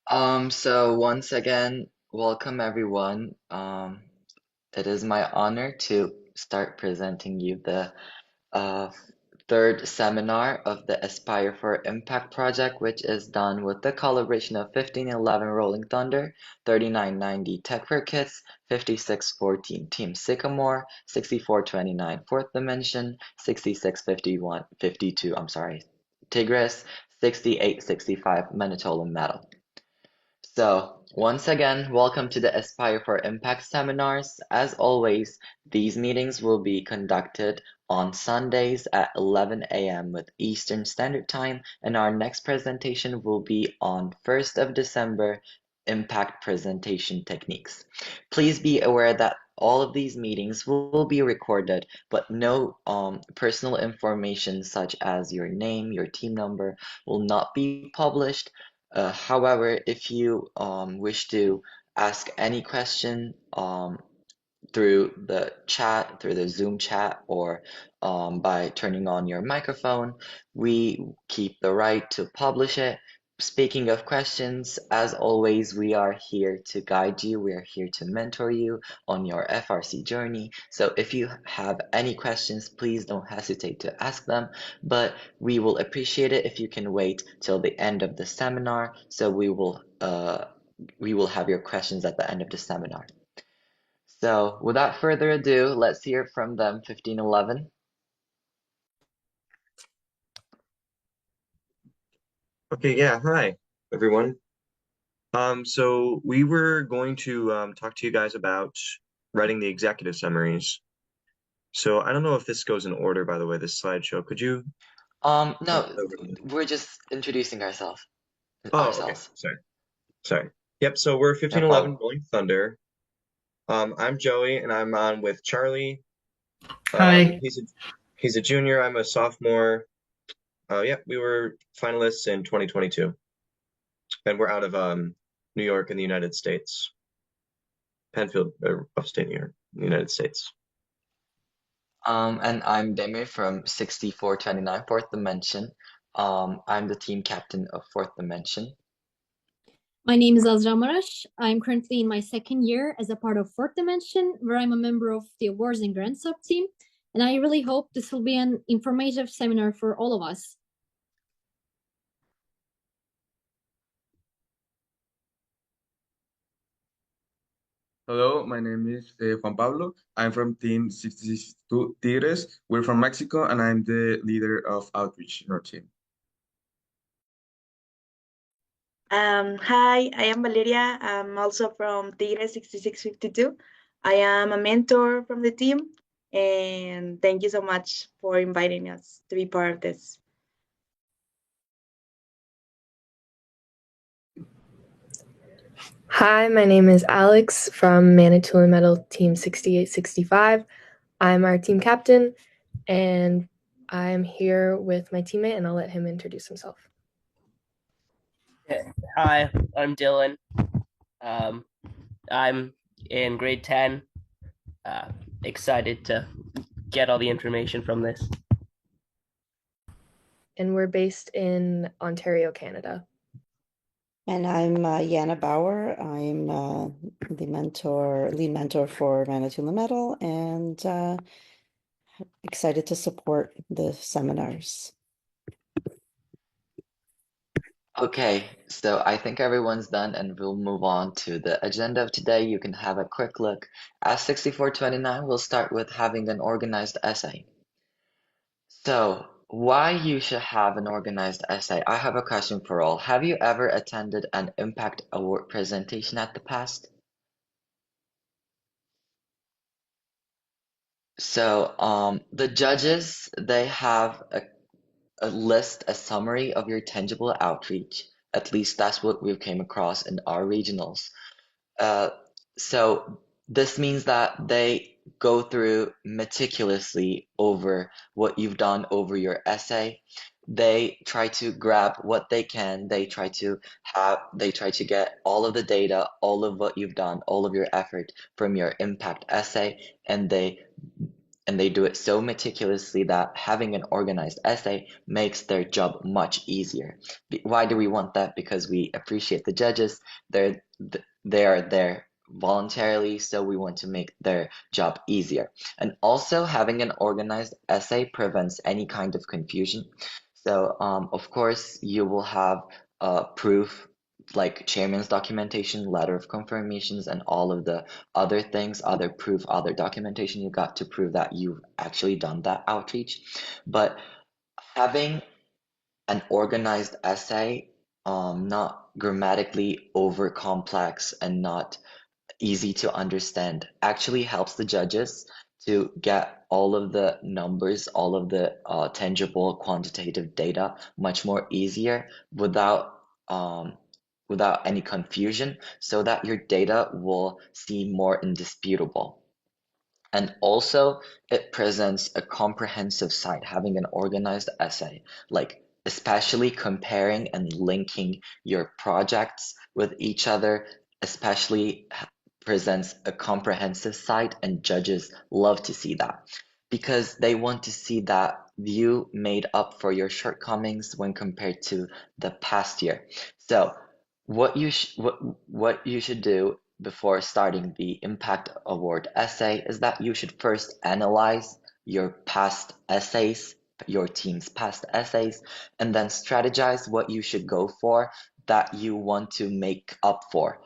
So once again, welcome everyone. It is my honor to start presenting you the uh, third seminar of the Aspire for Impact project, which is done with the collaboration of 1511 Rolling Thunder, 3990 Tech for Kids, 5614 Team Sycamore, 6429 Fourth Dimension, 6651 52, I'm sorry, Tigris, 6865 Manitola Metal. So, once again, welcome to the Aspire for Impact seminars. As always, these meetings will be conducted on Sundays at 11 a.m. with Eastern Standard Time, and our next presentation will be on 1st of December, Impact Presentation Techniques. Please be aware that all of these meetings will be recorded, but no personal information such as your name, your team number will not be published. However, if you wish to ask any question through the chat, through the Zoom chat, or by turning on your microphone, we keep the right to publish it. Speaking of questions, as always, we are here to guide you. We are here to mentor you on your FRC journey. So if you have any questions, please don't hesitate to ask them. But we will appreciate it if you can wait till the end of the seminar. So we will have your questions at the end of the seminar. So, without further ado, let's hear from them 1511. Okay, yeah, hi everyone. So we were going to talk to you guys about writing the executive summaries. So I don't know if this goes in order, by the way, this slideshow. Could you No, we're just introducing ourselves. Oh, okay. Ourselves. Sorry. Yep, so we're No 1511 problem. Rolling Thunder. I'm Joey and I'm on with Charlie. Hi. He's a junior, I'm a sophomore. Yeah, we were finalists in 2022. And we're out of New York in the United States. Penfield, upstate New York, United States. And I'm Demir from 6429 Fourth Dimension. I'm the team captain of Fourth Dimension. My name is Azra Marash. I'm currently in my second year as a part of Fourth Dimension, where I'm a member of the Awards and Grants sub team. And I really hope this will be an informative seminar for all of us. Hello, my name is Juan Pablo. I'm from Team 62 Tigres. We're from Mexico, and I'm the leader of outreach in our team. Hi, I am Valeria. I'm also from Tigre 6652. I am a mentor from the team, and thank you so much for inviting us to be part of this. Hi, my name is Alex from Manitoula Metal Team 6865. I'm our team captain, and I'm here with my teammate, and I'll let him introduce himself. Hi, I'm Dylan. I'm in grade 10. Excited to get all the information from this. And we're based in Ontario, Canada. And I'm Yana Bauer. I'm the lead mentor for Manitoula Metal, and excited to support the seminars. Okay, so I think everyone's done, and we'll move on to the agenda of today. You can have a quick look. At 6429, we'll start with having an organized essay. So, why you should have an organized essay? I have a question for all. Have you ever attended an Impact Award presentation at the past? So, the judges, they have a list, a summary of your tangible outreach. At least that's what we've came across in our regionals. So this means that they go through meticulously over what you've done over your essay. They try to grab what they can. They try to get all of the data, all of what you've done, all of your effort from your impact essay, and they and they do it so meticulously that having an organized essay makes their job much easier. Why do we want that? Because we appreciate the judges. They are there voluntarily, so we want to make their job easier. And also, having an organized essay prevents any kind of confusion. So, of course, you will have proof like chairman's documentation, letter of confirmations, and all of the other things, other proof, other documentation you got to prove that you've actually done that outreach. But having an organized essay, not grammatically over complex and not easy to understand, actually helps the judges to get all of the numbers, all of the tangible quantitative data much more easier without any confusion, so that your data will seem more indisputable. And also, it presents a comprehensive site, having an organized essay, like especially comparing and linking your projects with each other, especially presents a comprehensive site, and judges love to see that because they want to see that you made up for your shortcomings when compared to the past year. So what you should do before starting the Impact Award essay is that you should first analyze your past essays, your team's past essays, and then strategize what you should go for that you want to make up for.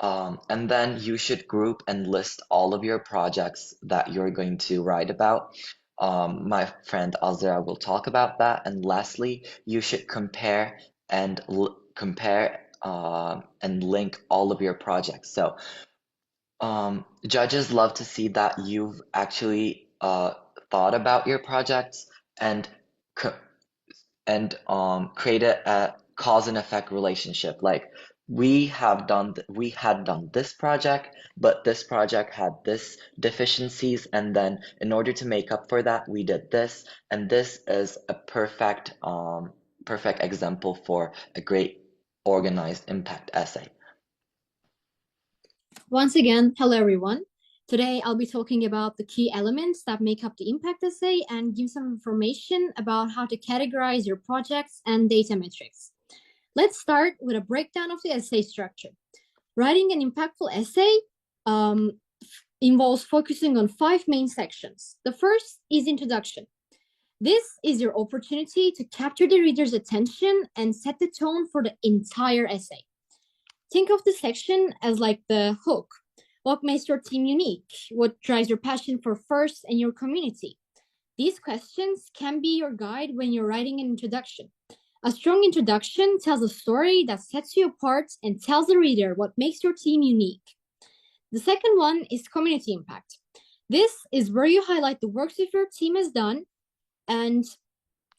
And then you should group and list all of your projects that you're going to write about. My friend Azra will talk about that. And lastly, you should compare and link all of your projects. So judges love to see that you've actually thought about your projects and created a cause and effect relationship. Like we had done this project, but this project had this deficiencies, and then in order to make up for that, we did this, and this is a perfect example for a great organized impact essay. Once again, hello everyone. Today I'll be talking about the key elements that make up the impact essay and give some information about how to categorize your projects and data metrics. Let's start with a breakdown of the essay structure. Writing an impactful essay involves focusing on 5 main sections. The first is introduction. This is your opportunity to capture the reader's attention and set the tone for the entire essay. Think of the section as like the hook. What makes your team unique? What drives your passion for FIRST and your community? These questions can be your guide when you're writing an introduction. A strong introduction tells a story that sets you apart and tells the reader what makes your team unique. The second one is community impact. This is where you highlight the works that your team has done, and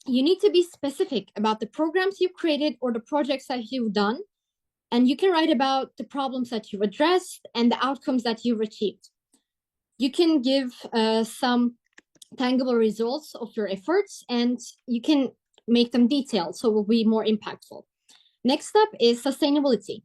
you need to be specific about the programs you've created or the projects that you've done. And you can write about the problems that you've addressed and the outcomes that you've achieved. You can give some tangible results of your efforts, and you can make them detailed so it will be more impactful. Next up is sustainability.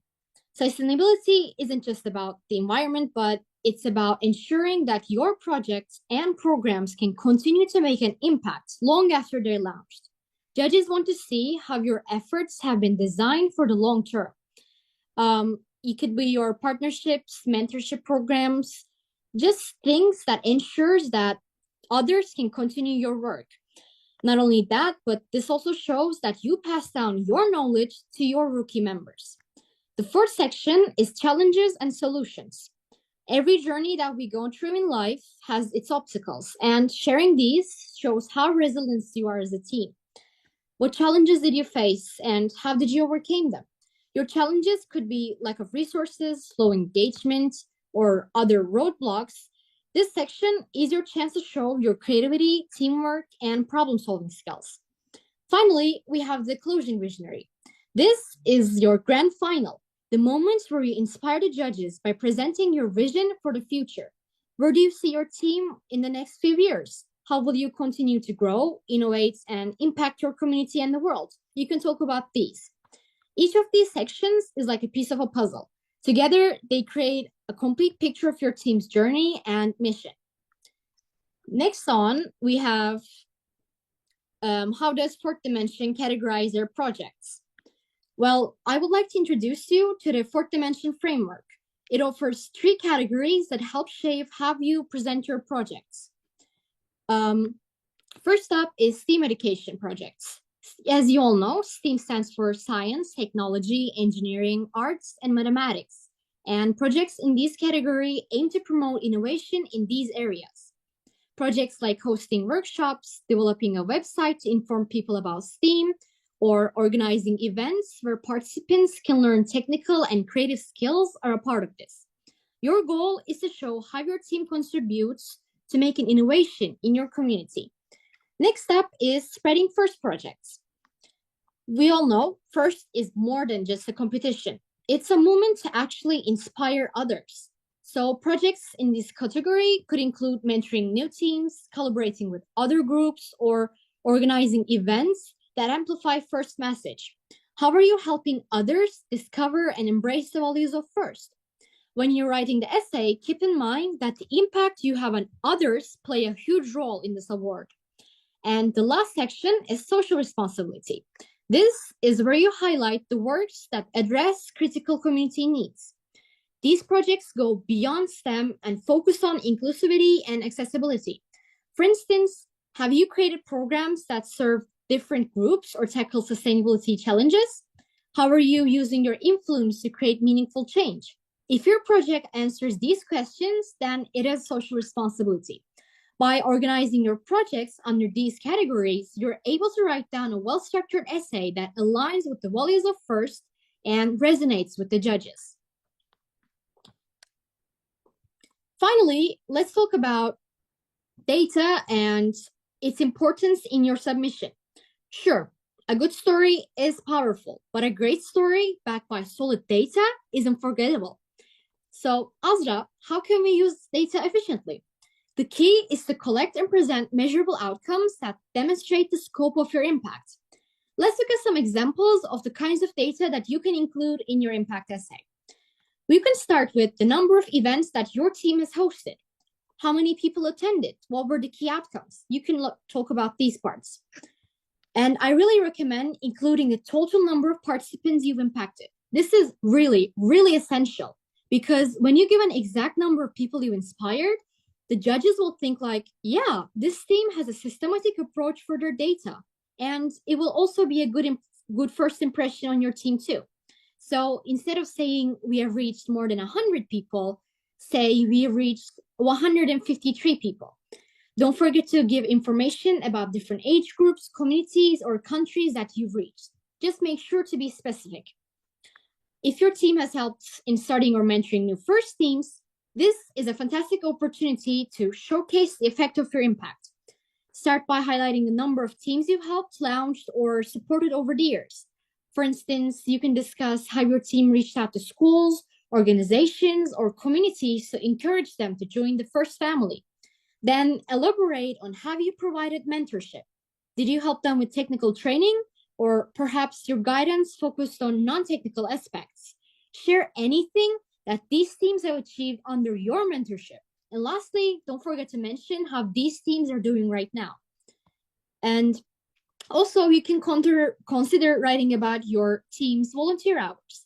Sustainability isn't just about the environment, but it's about ensuring that your projects and programs can continue to make an impact long after they're launched. Judges want to see how your efforts have been designed for the long term. It could be your partnerships, mentorship programs, just things that ensures that others can continue your work. Not only that, but this also shows that you pass down your knowledge to your rookie members. The fourth section is challenges and solutions. Every journey that we go through in life has its obstacles, and sharing these shows how resilient you are as a team. What challenges did you face, and how did you overcome them? Your challenges could be lack of resources, low engagement, or other roadblocks. This section is your chance to show your creativity, teamwork, and problem-solving skills. Finally, we have the closing visionary. This is your grand final, the moments where you inspire the judges by presenting your vision for the future. Where do you see your team in the next few years? How will you continue to grow, innovate, and impact your community and the world? You can talk about these. Each of these sections is like a piece of a puzzle. Together, they create a complete picture of your team's journey and mission. Next on, we have how does fourth dimension categorize their projects? Well, I would like to introduce you to the fourth dimension framework. It offers 3 categories that help shape how you present your projects. First up is STEAM education projects. As you all know, STEAM stands for science, technology, engineering, arts, and mathematics. And projects in this category aim to promote innovation in these areas. Projects like hosting workshops, developing a website to inform people about STEAM, or organizing events where participants can learn technical and creative skills are a part of this. Your goal is to show how your team contributes to making innovation in your community. Next up is spreading FIRST projects. We all know FIRST is more than just a competition. It's a moment to actually inspire others. So projects in this category could include mentoring new teams, collaborating with other groups, or organizing events that amplify FIRST message. How are you helping others discover and embrace the values of FIRST? When you're writing the essay, keep in mind that the impact you have on others play a huge role in this award. And the last section is social responsibility. This is where you highlight the works that address critical community needs. These projects go beyond STEM and focus on inclusivity and accessibility. For instance, have you created programs that serve different groups or tackle sustainability challenges? How are you using your influence to create meaningful change? If your project answers these questions, then it is social responsibility. By organizing your projects under these categories, you're able to write down a well-structured essay that aligns with the values of FIRST and resonates with the judges. Finally, let's talk about data and its importance in your submission. Sure, a good story is powerful, but a great story backed by solid data is unforgettable. So, Azra, how can we use data efficiently? The key is to collect and present measurable outcomes that demonstrate the scope of your impact. Let's look at some examples of the kinds of data that you can include in your impact essay. We can start with the number of events that your team has hosted. How many people attended? What were the key outcomes? You can talk about these parts. And I really recommend including the total number of participants you've impacted. This is really, really essential because when you give an exact number of people you inspired, the judges will think like, yeah, this team has a systematic approach for their data. And it will also be a good first impression on your team too. So instead of saying we have reached more than 100 people, say we have reached 153 people. Don't forget to give information about different age groups, communities, or countries that you've reached. Just make sure to be specific. If your team has helped in starting or mentoring new FIRST teams, this is a fantastic opportunity to showcase the effect of your impact. Start by highlighting the number of teams you've helped, launched, or supported over the years. For instance, you can discuss how your team reached out to schools, organizations, or communities to encourage them to join the FIRST family. Then elaborate on how you provided mentorship. Did you help them with technical training? Or perhaps your guidance focused on non-technical aspects? Share anything that these teams have achieved under your mentorship. And lastly, don't forget to mention how these teams are doing right now. And also, you can consider writing about your team's volunteer hours.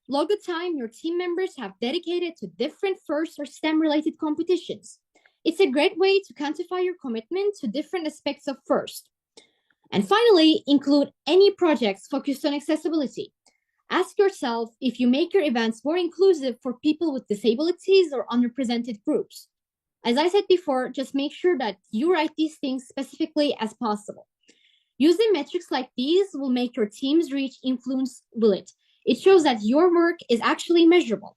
Log the time your team members have dedicated to different FIRST or STEM-related competitions. It's a great way to quantify your commitment to different aspects of FIRST. And finally, include any projects focused on accessibility. Ask yourself if you make your events more inclusive for people with disabilities or underrepresented groups. As I said before, just make sure that you write these things specifically as possible. Using metrics like these will make your team's reach influence will it. It shows that your work is actually measurable.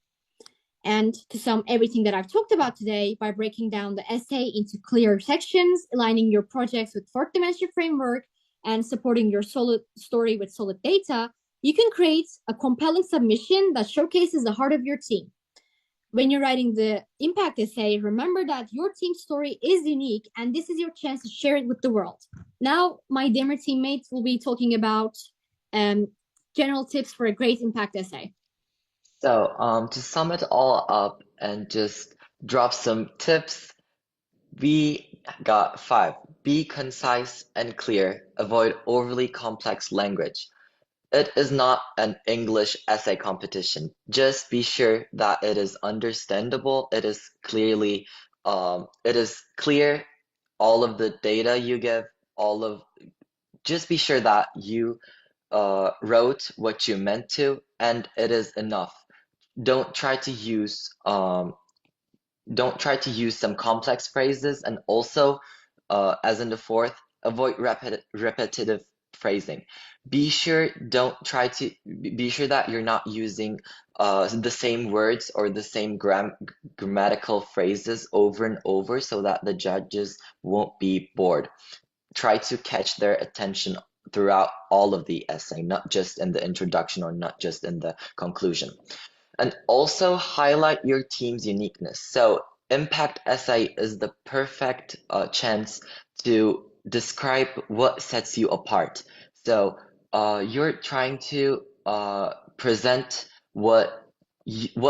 And to sum everything that I've talked about today, by breaking down the essay into clear sections, aligning your projects with fourth dimension framework, and supporting your solid story with solid data, you can create a compelling submission that showcases the heart of your team. When you're writing the impact essay, remember that your team's story is unique, and this is your chance to share it with the world. Now, my dear teammates will be talking about general tips for a great impact essay. So, to sum it all up and just drop some tips, we got 5. Be concise and clear. Avoid overly complex language. It is not an English essay competition. Just be sure that it is understandable. It is clear. All of the data you give, just be sure that you wrote what you meant to, and it is enough. Don't try to use some complex phrases, and also, as in the 4th, avoid repetitive phrasing. Be sure that you're not using the same words or the same grammatical phrases over and over so that the judges won't be bored. Try to catch their attention throughout all of the essay, not just in the introduction or not just in the conclusion. And also highlight your team's uniqueness. So impact essay is the perfect chance to describe what sets you apart. So you're trying to present what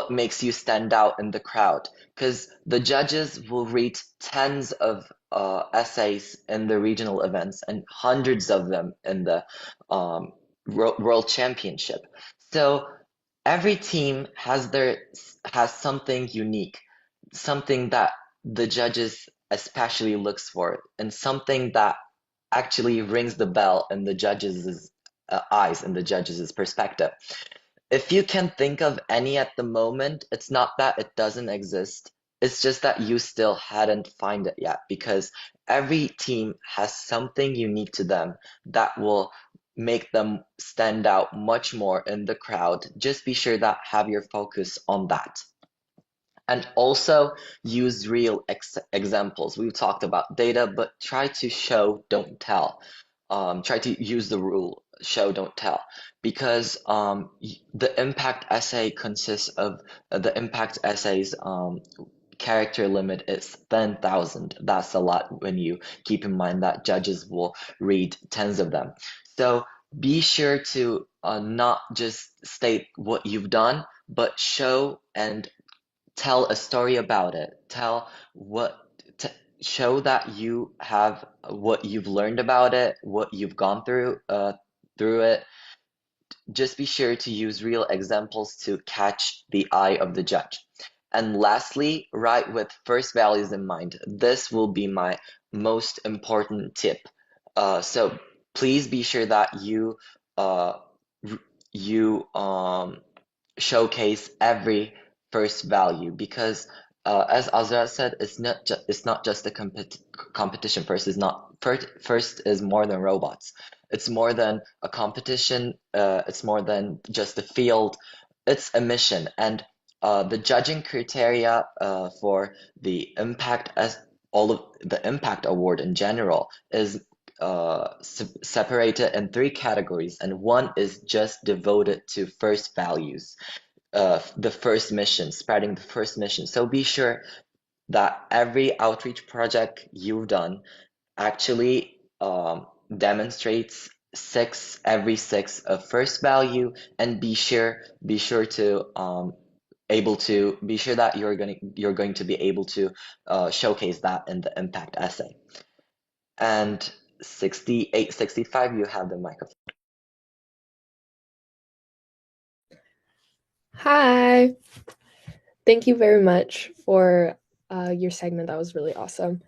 makes you stand out in the crowd, because the judges will read tens of essays in the regional events and hundreds of them in the World Championship. So every team has something unique, something that the judges especially looks for, and something that actually rings the bell in the judges' eyes, in the judges' perspective. If you can think of any at the moment, it's not that it doesn't exist. It's just that you still hadn't find it yet, because every team has something unique to them that will make them stand out much more in the crowd. Just be sure that have your focus on that. And also use real examples. We've talked about data, but try to show, don't tell. Try to use the rule, show, don't tell, because the impact essay consists of the impact essay's character limit is 10,000. That's a lot when you keep in mind that judges will read tens of them. So be sure to not just state what you've done, but show and tell a story about it. Show that you have what you've learned about it, what you've gone through it. Just be sure to use real examples to catch the eye of the judge. And lastly, write with first values in mind. This will be my most important tip. So please be sure that you showcase every first value, because as Azra said, it's not just a competition. First is more than robots. It's more than a competition. It's more than just a field. It's a mission, and the judging criteria for the impact, as all of the impact award in general, is separated in 3 categories, and one is just devoted to first values, the first mission, spreading the first mission. So be sure that every outreach project you've done actually demonstrates every 6 of first value, and be sure to be sure that you're going to be able to showcase that in the impact essay. And 68, 65, you have the microphone. Hi. Thank you very much for your segment. That was really awesome.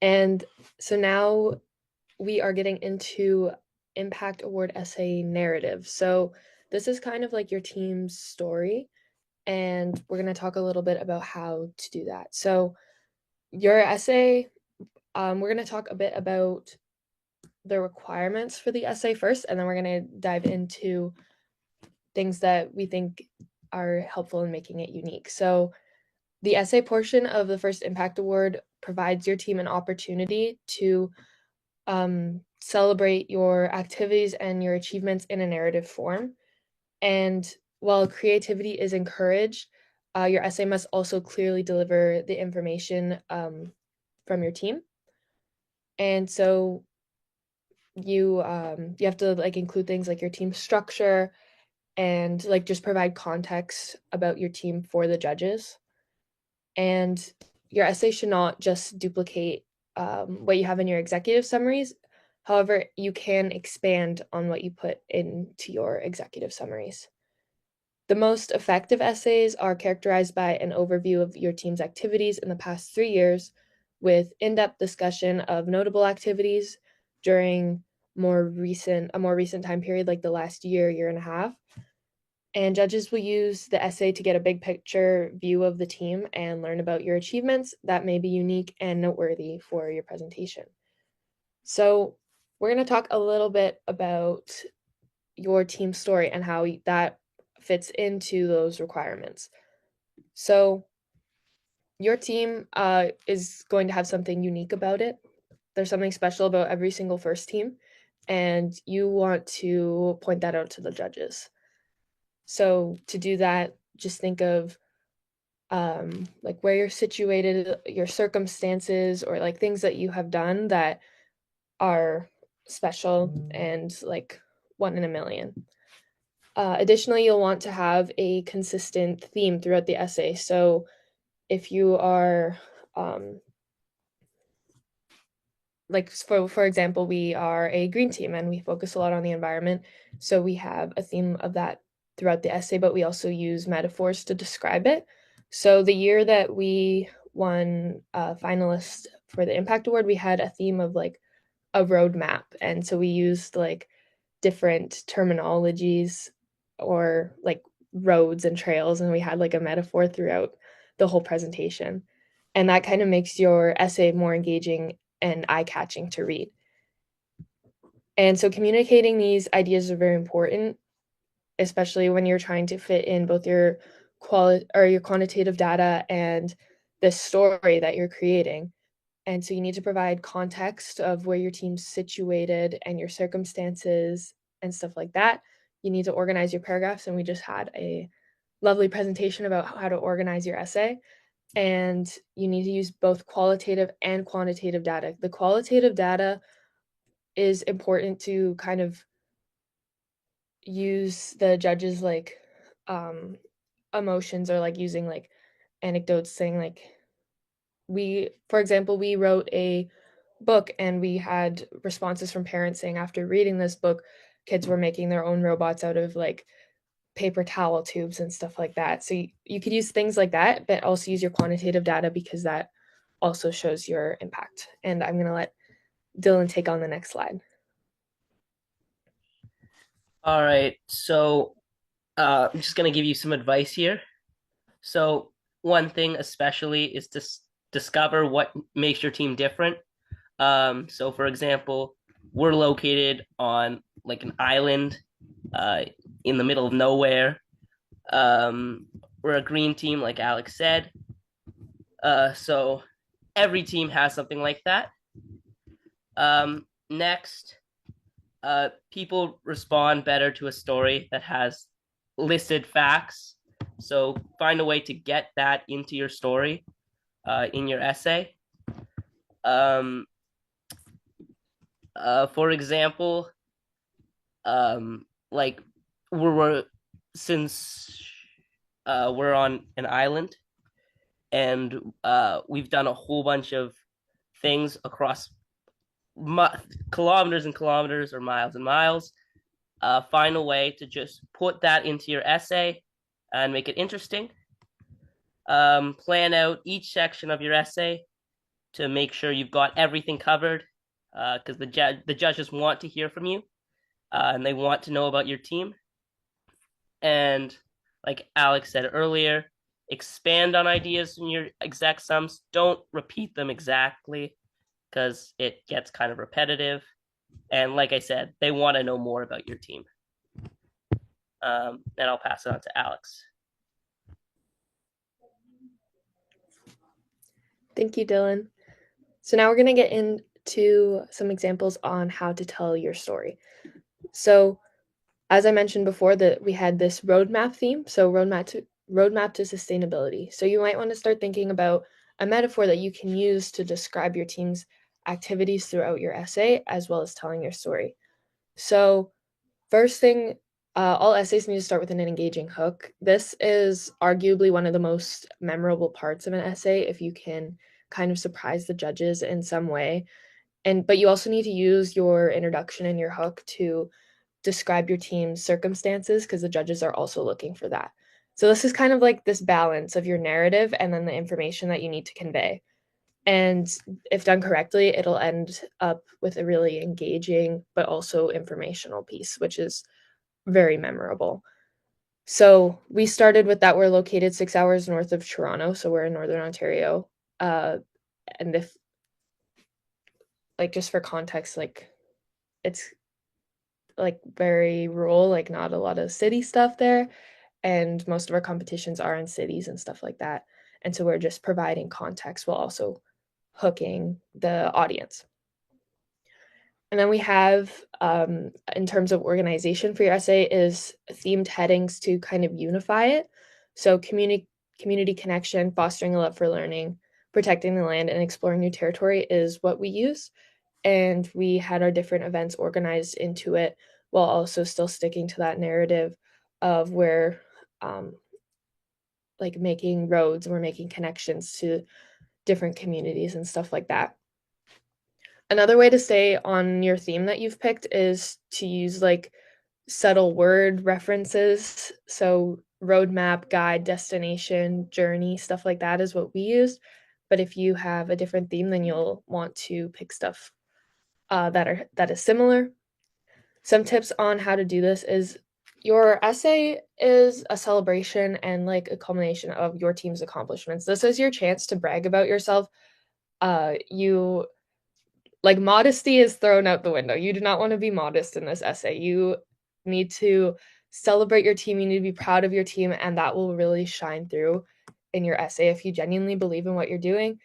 And so now we are getting into Impact Award Essay Narrative. So this is kind of like your team's story, and we're going to talk a little bit about how to do that. So your essay, we're going to talk a bit about the requirements for the essay first, and then we're going to dive into things that we think are helpful in making it unique. So the essay portion of the first Impact Award provides your team an opportunity to celebrate your activities and your achievements in a narrative form. And while creativity is encouraged, your essay must also clearly deliver the information from your team. And so you have to like include things like your team structure and like just provide context about your team for the judges. And your essay should not just duplicate what you have in your executive summaries. However, you can expand on what you put into your executive summaries. The most effective essays are characterized by an overview of your team's activities in the past 3 years, with in-depth discussion of notable activities during a more recent time period, like the last year and a half. And judges will use the essay to get a big picture view of the team and learn about your achievements that may be unique and noteworthy for your presentation. So we're going to talk a little bit about your team story and how that fits into those requirements. So your team is going to have something unique about it. There's something special about every single first team, and you want to point that out to the judges. So to do that, just think of like where you're situated, your circumstances, or like things that you have done that are special and like 1 in a million. Additionally, you'll want to have a consistent theme throughout the essay. So if you are like for example, we are a green team and we focus a lot on the environment. So we have a theme of that throughout the essay, but we also use metaphors to describe it. So the year that we won finalist for the Impact Award, we had a theme of like a roadmap. And so we used like different terminologies or like roads and trails, and we had like a metaphor throughout the whole presentation. And that kind of makes your essay more engaging and eye-catching to read. And so communicating these ideas are very important, especially when you're trying to fit in both your quantitative data and the story that you're creating. And so you need to provide context of where your team's situated and your circumstances and stuff like that. You need to organize your paragraphs, and we just had a lovely presentation about how to organize your essay. And you need to use both qualitative and quantitative data. The qualitative data is important to kind of use the judges like emotions, or like using like anecdotes, saying like for example, we wrote a book and we had responses from parents saying after reading this book, kids were making their own robots out of like paper towel tubes and stuff like that. So you could use things like that, but also use your quantitative data because that also shows your impact. And I'm going to let Dylan take on the next slide. All right, so I'm just going to give you some advice here. So one thing especially is to discover what makes your team different. So for example, we're located on like an island in the middle of nowhere. We're a green team, like Alex said. So every team has something like that. Next, people respond better to a story that has listed facts. So find a way to get that into your story in your essay. For example, like since we're on an island and we've done a whole bunch of things across kilometers and kilometers or miles and miles. Find a way to just put that into your essay and make it interesting. Plan out each section of your essay to make sure you've got everything covered, because the judges want to hear from you and they want to know about your team. And like Alex said earlier, expand on ideas in your exec sums. Don't repeat them exactly because it gets kind of repetitive. And like I said, they want to know more about your team. And I'll pass it on to Alex. Thank you, Dylan. So now we're going to get into some examples on how to tell your story. So as I mentioned before, that we had this roadmap theme, so roadmap to sustainability. So you might want to start thinking about a metaphor that you can use to describe your team's activities throughout your essay, as well as telling your story. So first thing, all essays need to start with an engaging hook. This is arguably one of the most memorable parts of an essay if you can kind of surprise the judges in some way. But you also need to use your introduction and your hook to describe your team's circumstances, because the judges are also looking for that. So this is kind of like this balance of your narrative and then the information that you need to convey. And if done correctly, it'll end up with a really engaging but also informational piece, which is very memorable. So we started with that. We're located 6 hours north of Toronto, so we're in Northern Ontario. And if, like, just for context, like, it's like very rural, like not a lot of city stuff there, and most of our competitions are in cities and stuff like that. And so we're just providing context while also hooking the audience. And then we have, in terms of organization for your essay, is themed headings to kind of unify it. So community connection, fostering a love for learning, protecting the land, and exploring new territory is what we use. And we had our different events organized into it while also still sticking to that narrative of where, like, making roads, we're making connections to different communities and stuff like that. Another way to stay on your theme that you've picked is to use like subtle word references. So roadmap, guide, destination, journey, stuff like that is what we use. But if you have a different theme, then you'll want to pick stuff that is similar. Some tips on how to do this is your essay is a celebration and like a culmination of your team's accomplishments. This is your chance to brag about yourself. Like, modesty is thrown out the window. You do not want to be modest in this essay. You need to celebrate your team. You need to be proud of your team, and that will really shine through in your essay. If you genuinely believe in what you're doing,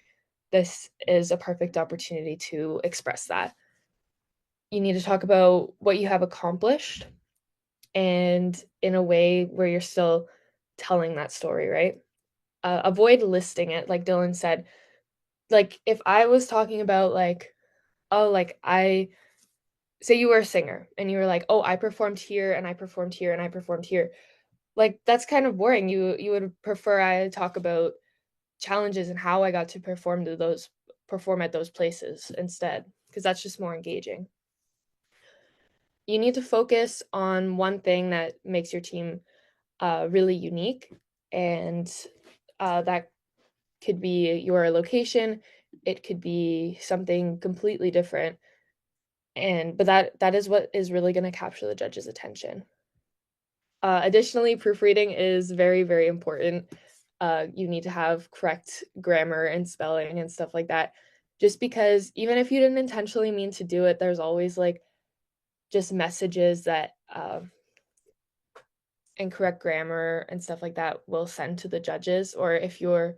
this is a perfect opportunity to express that. You need to talk about what you have accomplished and in a way where you're still telling that story, right? Avoid listing it, like Dylan said. Like, if I was talking about, like, oh, like, I say you were a singer and you were like, oh, I performed here and I performed here and I performed here. Like, that's kind of boring. You would prefer I talk about challenges and how I got to perform at those places instead, because that's just more engaging. You need to focus on one thing that makes your team really unique, and that could be your location. It could be something completely different. But that is what is really going to capture the judge's attention. Additionally, proofreading is very, very important. You need to have correct grammar and spelling and stuff like that. Just because even if you didn't intentionally mean to do it, there's always like just messages that incorrect grammar and stuff like that will send to the judges. Or if you're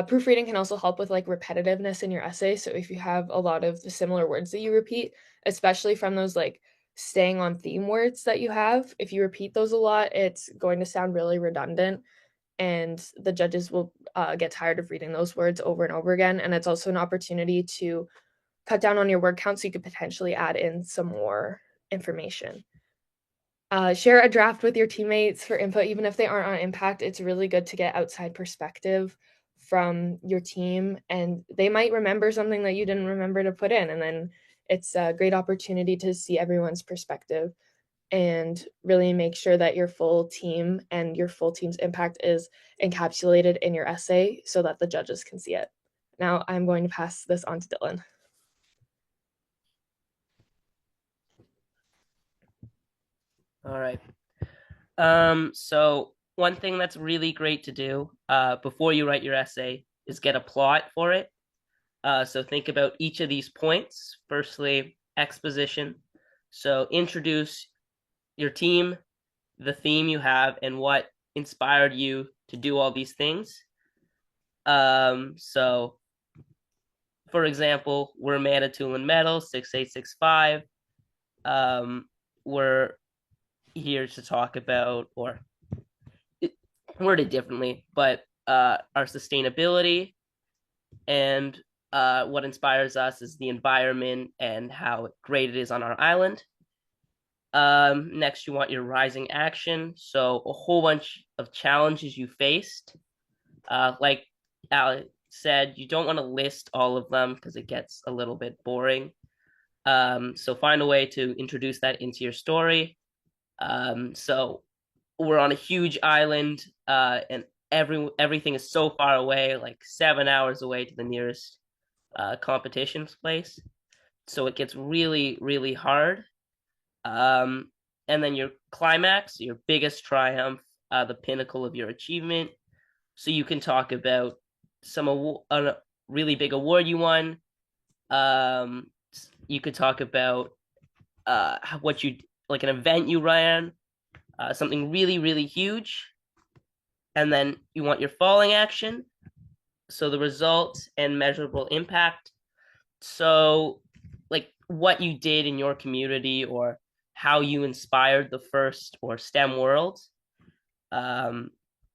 proofreading can also help with like repetitiveness in your essay. So if you have a lot of the similar words that you repeat, especially from those like staying on theme words that you have, if you repeat those a lot, it's going to sound really redundant, and the judges will get tired of reading those words over and over again. And it's also an opportunity to cut down on your word count so you could potentially add in some more information. Share a draft with your teammates for input, even if they aren't on Impact. It's really good to get outside perspective from your team, and they might remember something that you didn't remember to put in, and then it's a great opportunity to see everyone's perspective and really make sure that your full team and your full team's impact is encapsulated in your essay so that the judges can see it. Now I'm going to pass this on to Dylan. All right. So one thing that's really great to do before you write your essay is get a plot for it. So think about each of these points. Firstly, exposition. So introduce your team, the theme you have, and what inspired you to do all these things. So for example, we're Manitoulin Metal 6865. We're here to talk about, or worded differently, but our sustainability, and what inspires us is the environment and how great it is on our island. Next, you want your rising action. So a whole bunch of challenges you faced, like said, you don't want to list all of them because it gets a little bit boring. So find a way to introduce that into your story. So we're on a huge island, and everything is so far away, like 7 hours away to the nearest competition place. So it gets really, really hard. And then your climax, your biggest triumph, the pinnacle of your achievement. So you can talk about a really big award you won. You could talk about what you like, an event you ran, something really, really huge. And then you want your falling action, so the result and measurable impact. So like what you did in your community or how you inspired the FIRST or STEM world. And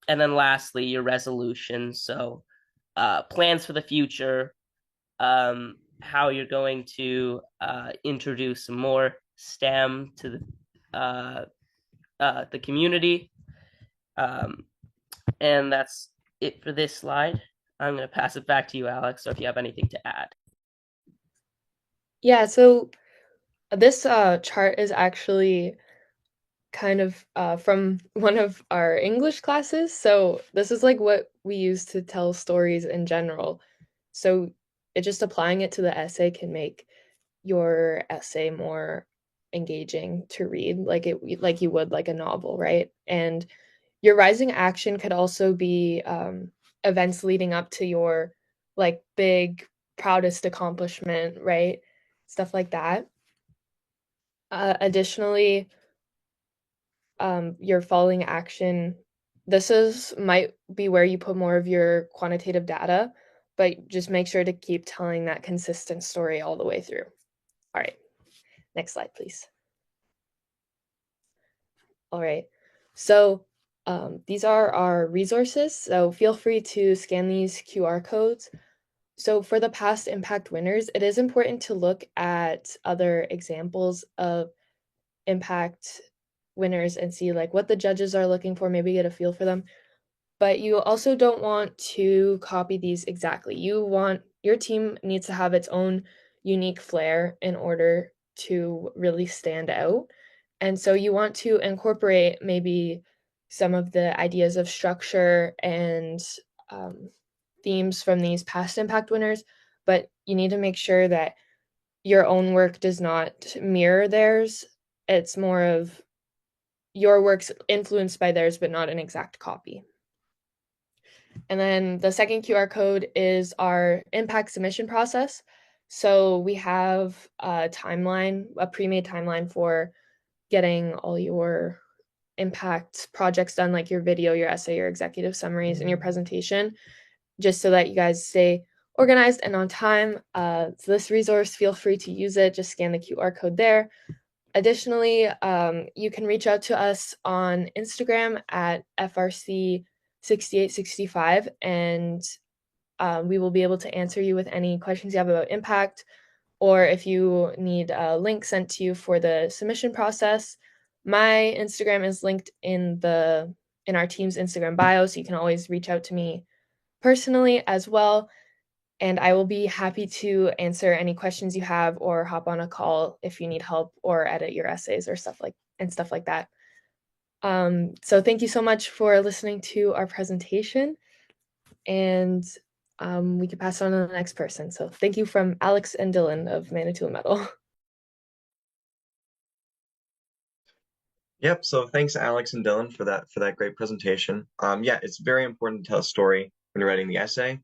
then lastly, your resolution. So plans for the future, how you're going to introduce more STEM to the community. And that's it for this slide. I'm going to pass it back to you, Alex, so if you have anything to add. Yeah, so this chart is actually kind of from one of our English classes. So this is like what we use to tell stories in general. So just applying it to the essay can make your essay more engaging to read, like you would like a novel, right? And your rising action could also be events leading up to your like big proudest accomplishment, right? Stuff like that. Additionally, your falling action, might be where you put more of your quantitative data, but just make sure to keep telling that consistent story all the way through. All right, next slide, please. All right, so these are our resources, so feel free to scan these QR codes. So for the past impact winners, it is important to look at other examples of impact winners and see like what the judges are looking for, maybe get a feel for them. But you also don't want to copy these exactly. Your team needs to have its own unique flair in order to really stand out. And so you want to incorporate maybe some of the ideas of structure and themes from these past impact winners, but you need to make sure that your own work does not mirror theirs. It's more of your work's influenced by theirs, but not an exact copy. And then the second QR code is our impact submission process. So we have a timeline, a pre-made timeline for getting all your impact projects done, like your video, your essay, your executive summaries, and your presentation, just so that you guys stay organized and on time. So this resource, feel free to use it. Just scan the QR code there. Additionally, you can reach out to us on Instagram at FRC6865, and we will be able to answer you with any questions you have about impact, or if you need a link sent to you for the submission process. My Instagram is linked in our team's Instagram bio, so you can always reach out to me personally as well. And I will be happy to answer any questions you have or hop on a call if you need help or edit your essays or stuff like that. So thank you so much for listening to our presentation, and we can pass on to the next person. So thank you from Alex and Dylan of Manitoula Metal. Yep. So thanks, Alex and Dylan, for that great presentation. Yeah, it's very important to tell a story when you're writing the essay.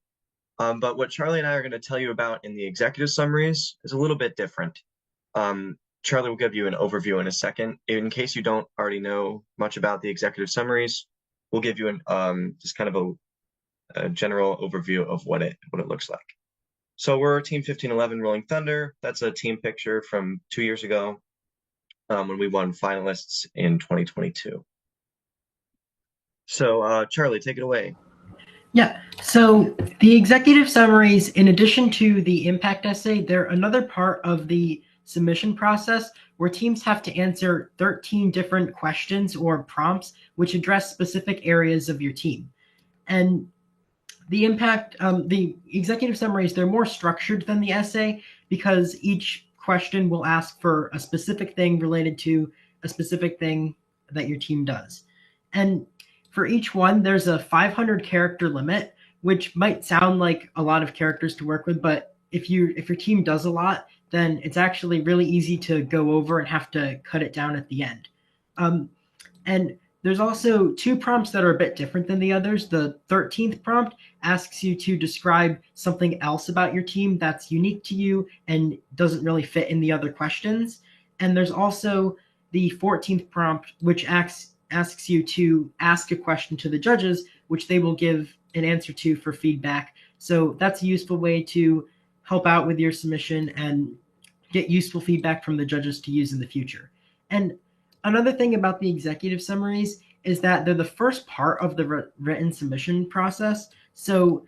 But what Charlie and I are going to tell you about in the executive summaries is a little bit different. Charlie will give you an overview in a second. In case you don't already know much about the executive summaries, we'll give you just kind of a general overview of what it looks like. So we're Team 1511 Rolling Thunder. That's a team picture from 2 years ago when we won finalists in 2022. So Charlie, take it away. Yeah, so the executive summaries, in addition to the impact essay, they're another part of the submission process where teams have to answer 13 different questions or prompts which address specific areas of your team. And the impact, the executive summaries, they're more structured than the essay because each question will ask for a specific thing related to a specific thing that your team does. And for each one, there's a 500 character limit, which might sound like a lot of characters to work with, but if your team does a lot, then it's actually really easy to go over and have to cut it down at the end. And there's also two prompts that are a bit different than the others. The 13th prompt asks you to describe something else about your team that's unique to you and doesn't really fit in the other questions. And there's also the 14th prompt, which asks you to ask a question to the judges, which they will give an answer to for feedback. So that's a useful way to help out with your submission and get useful feedback from the judges to use in the future. And another thing about the executive summaries is that they're the first part of the written submission process. So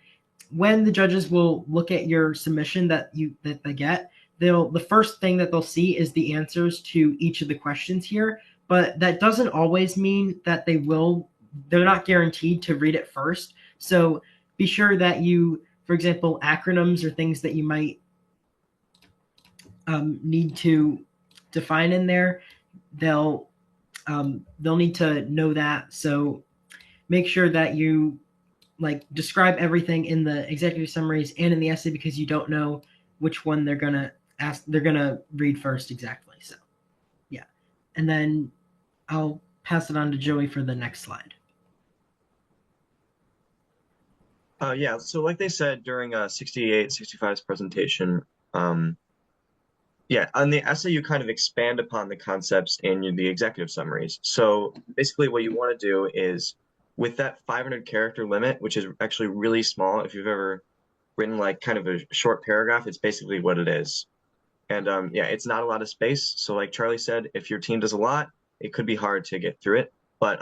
when the judges will look at your submission that they get, the first thing that they'll see is the answers to each of the questions here. But that doesn't always mean that they're not guaranteed to read it first. So be sure that you, for example, acronyms or things that you might need to define in there, they'll need to know that. So make sure that you describe everything in the executive summaries and in the essay, because you don't know which one they're gonna read first exactly. So yeah, and then I'll pass it on to Joey for the next slide. Yeah, so like they said during 6865's presentation, yeah, on the essay, you kind of expand upon the concepts in the executive summaries. So basically what you want to do is, with that 500 character limit, which is actually really small, if you've ever written kind of a short paragraph, it's basically what it is. And yeah, it's not a lot of space. So like Charlie said, if your team does a lot, it could be hard to get through it. But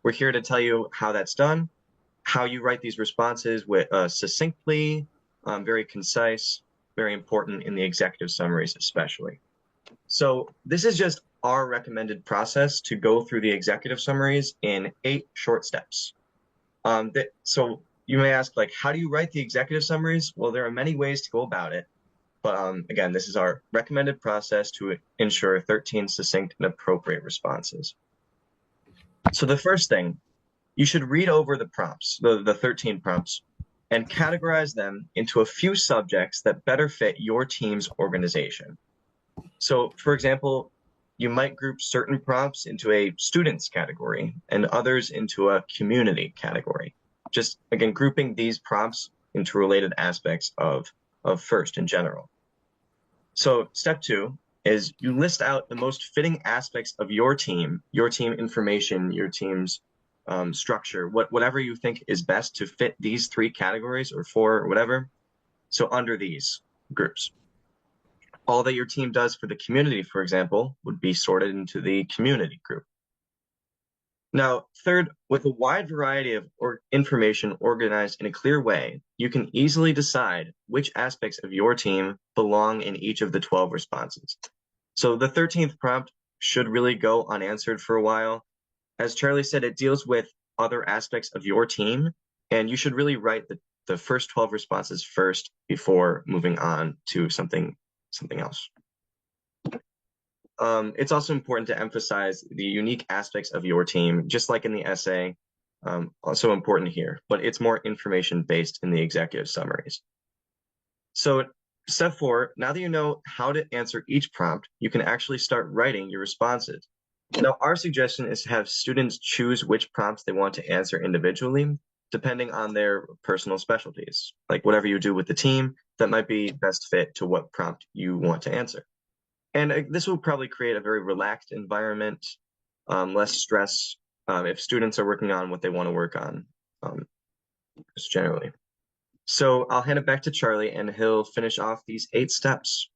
we're here to tell you how that's done, how you write these responses succinctly, very concise, very important in the executive summaries especially. So this is just our recommended process to go through the executive summaries in 8 short steps. So you may ask, how do you write the executive summaries? Well, there are many ways to go about it. But again, this is our recommended process to ensure 13 succinct and appropriate responses. So the first thing, you should read over the prompts, the 13 prompts, and categorize them into a few subjects that better fit your team's organization. So, for example, you might group certain prompts into a students category and others into a community category. Just, again, grouping these prompts into related aspects of FIRST in general. So, step 2 is you list out the most fitting aspects of your team information, your team's structure, whatever you think is best to fit these 3 categories or 4 or whatever. So under these groups, all that your team does for the community, for example, would be sorted into the community group. Now, third, with a wide variety of information organized in a clear way, you can easily decide which aspects of your team belong in each of the 12 responses. So the 13th prompt should really go unanswered for a while. As Charlie said, it deals with other aspects of your team, and you should really write the first 12 responses first before moving on to something else. It's also important to emphasize the unique aspects of your team, just like in the essay, also important here, but it's more information-based in the executive summaries. So step 4, now that you know how to answer each prompt, you can actually start writing your responses. Now, our suggestion is to have students choose which prompts they want to answer individually, depending on their personal specialties. Like whatever you do with the team, that might be best fit to what prompt you want to answer. And this will probably create a very relaxed environment, less stress if students are working on what they want to work on, just generally. So I'll hand it back to Charlie, and he'll finish off these 8 steps.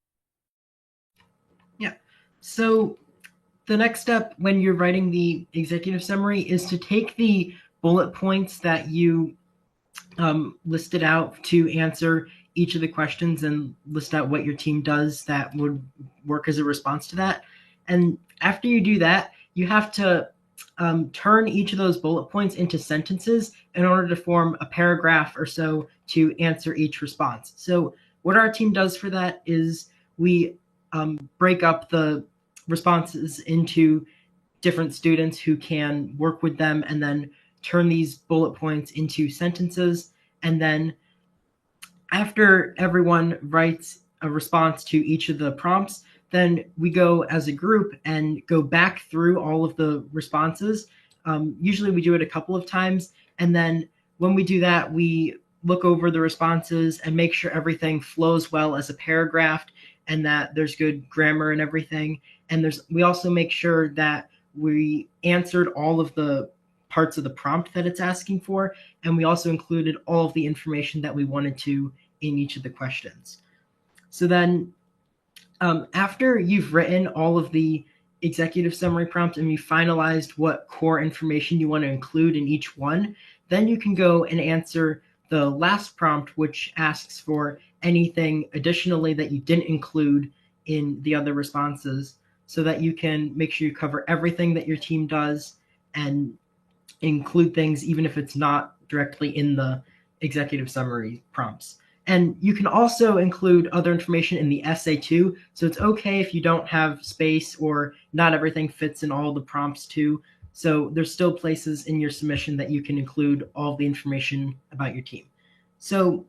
Yeah. So the next step when you're writing the executive summary is to take the bullet points that you listed out to answer each of the questions and list out what your team does that would work as a response to that. And after you do that, you have to turn each of those bullet points into sentences in order to form a paragraph or so to answer each response. So what our team does for that is we break up the responses into different students who can work with them and then turn these bullet points into sentences. And then after everyone writes a response to each of the prompts, then we go as a group and go back through all of the responses. Usually we do it a couple of times. And then when we do that, we look over the responses and make sure everything flows well as a paragraph and that there's good grammar and everything. And we also make sure that we answered all of the parts of the prompt that it's asking for. And we also included all of the information that we wanted to in each of the questions. So then after you've written all of the executive summary prompts and you finalized what core information you want to include in each one, then you can go and answer the last prompt, which asks for anything additionally that you didn't include in the other responses, so that you can make sure you cover everything that your team does and include things even if it's not directly in the executive summary prompts. And you can also include other information in the essay too. So it's okay if you don't have space or not everything fits in all the prompts too. So there's still places in your submission that you can include all the information about your team. So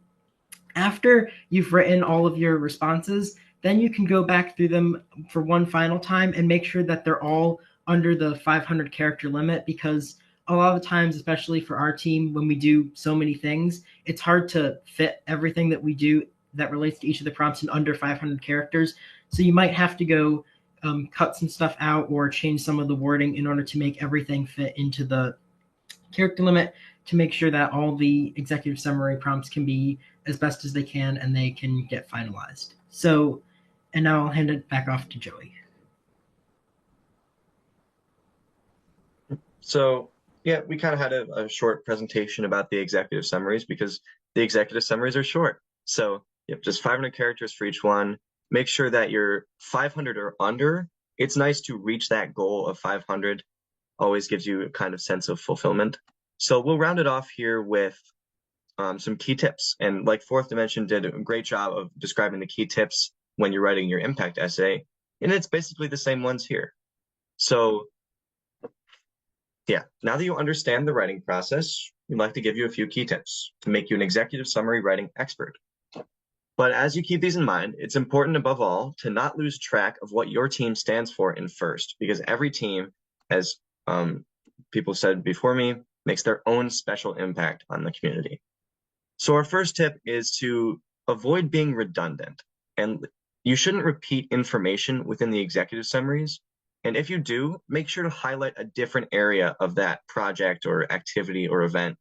after you've written all of your responses, then you can go back through them for one final time and make sure that they're all under the 500 character limit, because a lot of the times, especially for our team, when we do so many things, it's hard to fit everything that we do that relates to each of the prompts in under 500 characters. So you might have to go cut some stuff out or change some of the wording in order to make everything fit into the character limit, to make sure that all the executive summary prompts can be as best as they can and they can get finalized. So, and now I'll hand it back off to Joey. So yeah, we kind of had a short presentation about the executive summaries because the executive summaries are short. So you have just 500 characters for each one. Make sure that you're 500 or under. It's nice to reach that goal of 500. Always gives you a kind of sense of fulfillment. So we'll round it off here with some key tips. And like Fourth Dimension did a great job of describing the key tips when you're writing your impact essay. And it's basically the same ones here. So yeah, now that you understand the writing process, we'd like to give you a few key tips to make you an executive summary writing expert. But as you keep these in mind, it's important above all to not lose track of what your team stands for in FIRST, because every team, as people said before me, makes their own special impact on the community. So our first tip is to avoid being redundant, and you shouldn't repeat information within the executive summaries. And if you do, make sure to highlight a different area of that project or activity or event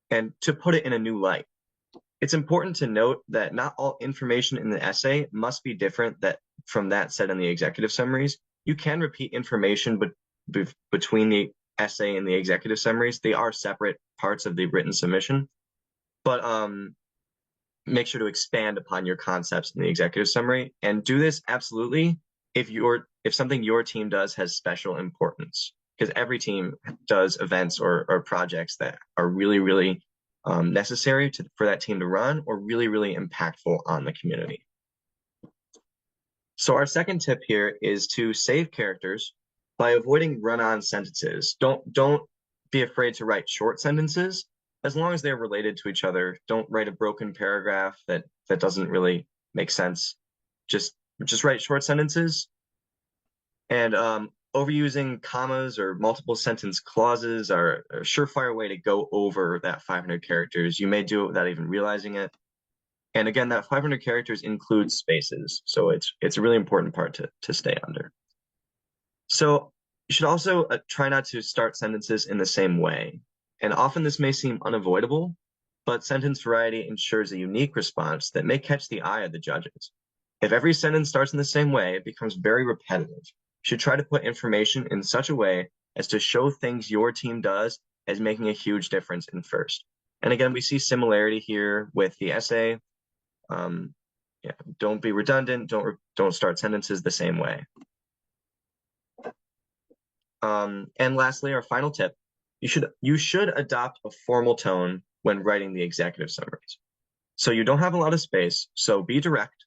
and to put it in a new light. It's important to note that not all information in the essay must be different from that said in the executive summaries. You can repeat information between the essay and the executive summaries. They are separate parts of the written submission, but make sure to expand upon your concepts in the executive summary, and do this absolutely if something your team does has special importance, because every team does events or projects that are really, really necessary for that team to run or really, really impactful on the community. So our second tip here is to save characters by avoiding run-on sentences. Don't be afraid to write short sentences as long as they're related to each other. Don't write a broken paragraph that doesn't really make sense. Just write short sentences. And overusing commas or multiple sentence clauses are a surefire way to go over that 500 characters. You may do it without even realizing it. And again, that 500 characters includes spaces. So it's a really important part to stay under. So you should also try not to start sentences in the same way. And often this may seem unavoidable, but sentence variety ensures a unique response that may catch the eye of the judges. If every sentence starts in the same way, it becomes very repetitive. You should try to put information in such a way as to show things your team does as making a huge difference in FIRST. And again, we see similarity here with the essay. Yeah, don't be redundant. Don't start sentences the same way. And lastly, our final tip, you should adopt a formal tone when writing the executive summaries. So you don't have a lot of space, so be direct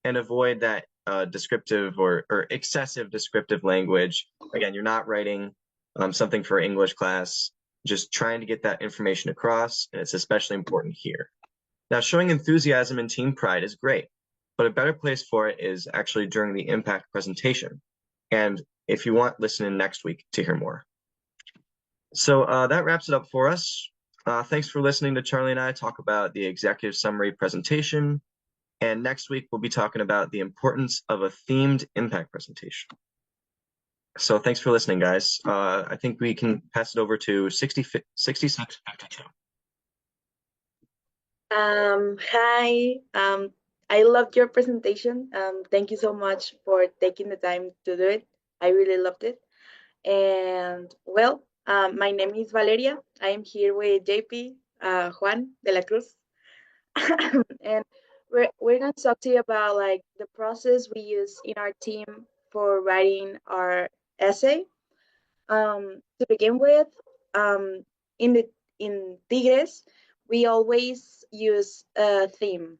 and avoid that descriptive or excessive descriptive language. Again, you're not writing something for English class, just trying to get that information across, and it's especially important here. Now, showing enthusiasm and team pride is great, but a better place for it is actually during the impact presentation. And if you want, listen in next week to hear more. So that wraps it up for us. Thanks for listening to Charlie and I talk about the executive summary presentation. And next week, we'll be talking about the importance of a themed impact presentation. So thanks for listening, guys. I think we can pass it over to 6652. Hi. I loved your presentation. Thank you so much for taking the time to do it. I really loved it. And well, my name is Valeria. I am here with JP, Juan de la Cruz. And we're going to talk to you about like the process we use in our team for writing our essay. To begin with, in Tigres, we always use a theme.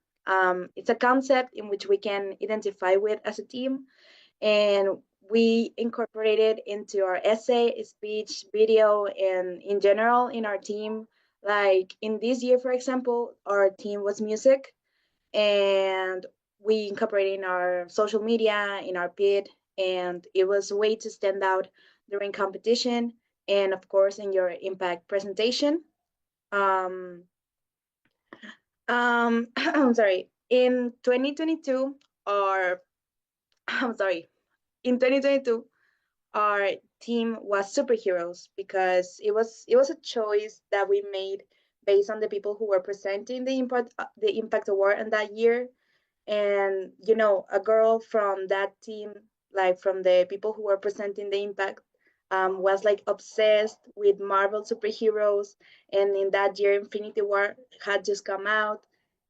It's a concept in which we can identify with as a team, and we incorporate it into our essay, speech, video, and in general in our team. Like in this year, for example, our team was music, and we incorporated in our social media, in our PID, and it was a way to stand out during competition and of course in your impact presentation. I'm sorry, in 2022, or I'm sorry, in 2022, our team was superheroes because it was a choice that we made based on the people who were presenting the impact award in that year. And you know, a girl from that team, like from the people who were presenting the impact, was like obsessed with Marvel superheroes. And in that year, Infinity War had just come out,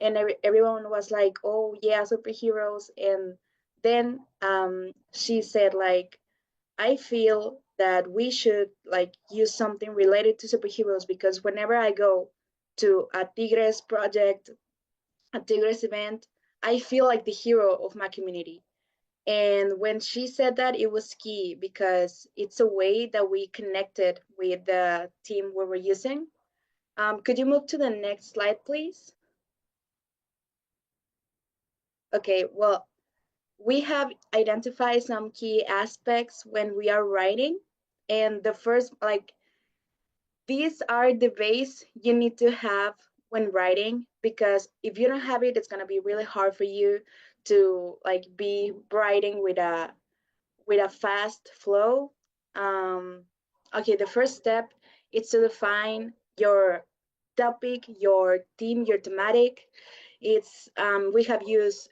and everyone was like, oh yeah, superheroes. And then she said like, I feel that we should like use something related to superheroes, because whenever I go to a Tigres project, a Tigres event, I feel like the hero of my community. And when she said that, it was key because it's a way that we connected with the team we were using. Could you move to the next slide, please? Okay, well, we have identified some key aspects when we are writing. And the first, like, these are the base you need to have when writing, because if you don't have it, it's going to be really hard for you to like be writing with a fast flow. Okay, the first step is to define your topic, your theme, your thematic. It's we have used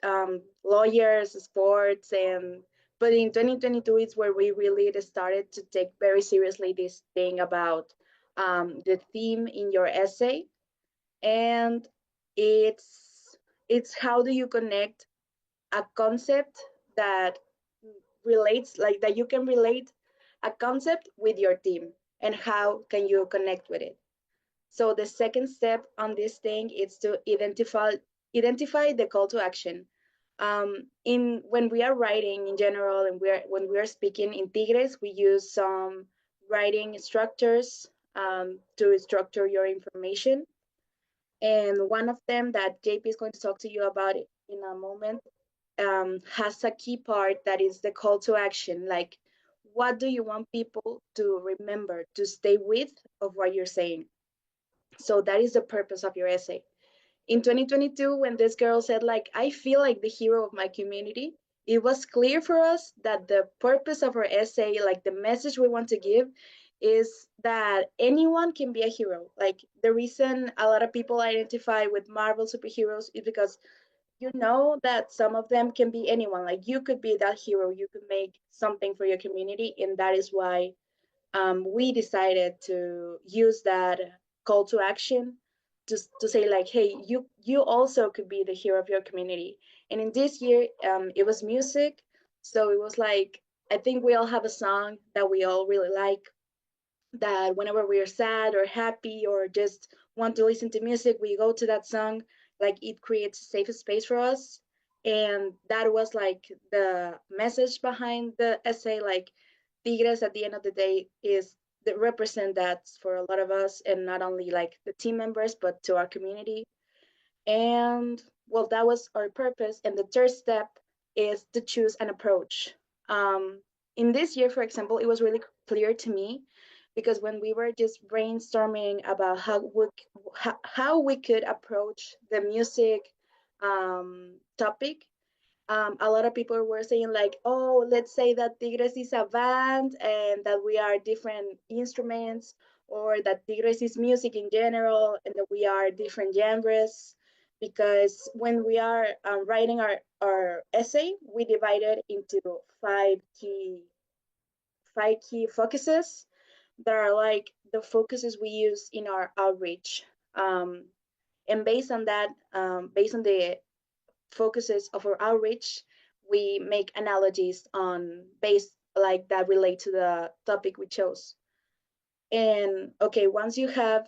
lawyers, sports, and but in 2022 it's where we really started to take very seriously this thing about the theme in your essay. And it's how do you connect a concept that relates, like that you can relate a concept with your team, and how can you connect with it. So the second step on this thing is to identify the call to action. In when we are writing in general, and when we are speaking in Tigres, we use some writing structures to structure your information. And one of them that JP is going to talk to you about in a moment has a key part that is the call to action. Like, what do you want people to remember, to stay with of what you're saying? So that is the purpose of your essay. In 2022, when this girl said, like, I feel like the hero of my community, it was clear for us that the purpose of our essay, like the message we want to give, is that anyone can be a hero. Like, the reason a lot of people identify with Marvel superheroes is because you know that some of them can be anyone. Like, you could be that hero, you could make something for your community. And that is why we decided to use that call to action to say like, hey, you also could be the hero of your community. And in this year, it was music. So it was like I think we all have a song that we all really like, that whenever we're sad or happy or just want to listen to music, we go to that song. Like it creates a safe space for us. And that was like the message behind the essay. Like Tigres at the end of the day is that represent that for a lot of us, and not only like the team members, but to our community. And well, that was our purpose. And the third step is to choose an approach. In this year, for example, it was really clear to me because when we were just brainstorming about how we could approach the music topic, a lot of people were saying like, oh, let's say that Tigres is a band and that we are different instruments, or that Tigres is music in general and that we are different genres. Because when we are writing our essay, we divide it into five key focuses that are like the focuses we use in our outreach. Um, and based on that, based on the focuses of our outreach, we make analogies on base like that relate to the topic we chose. And okay, once you have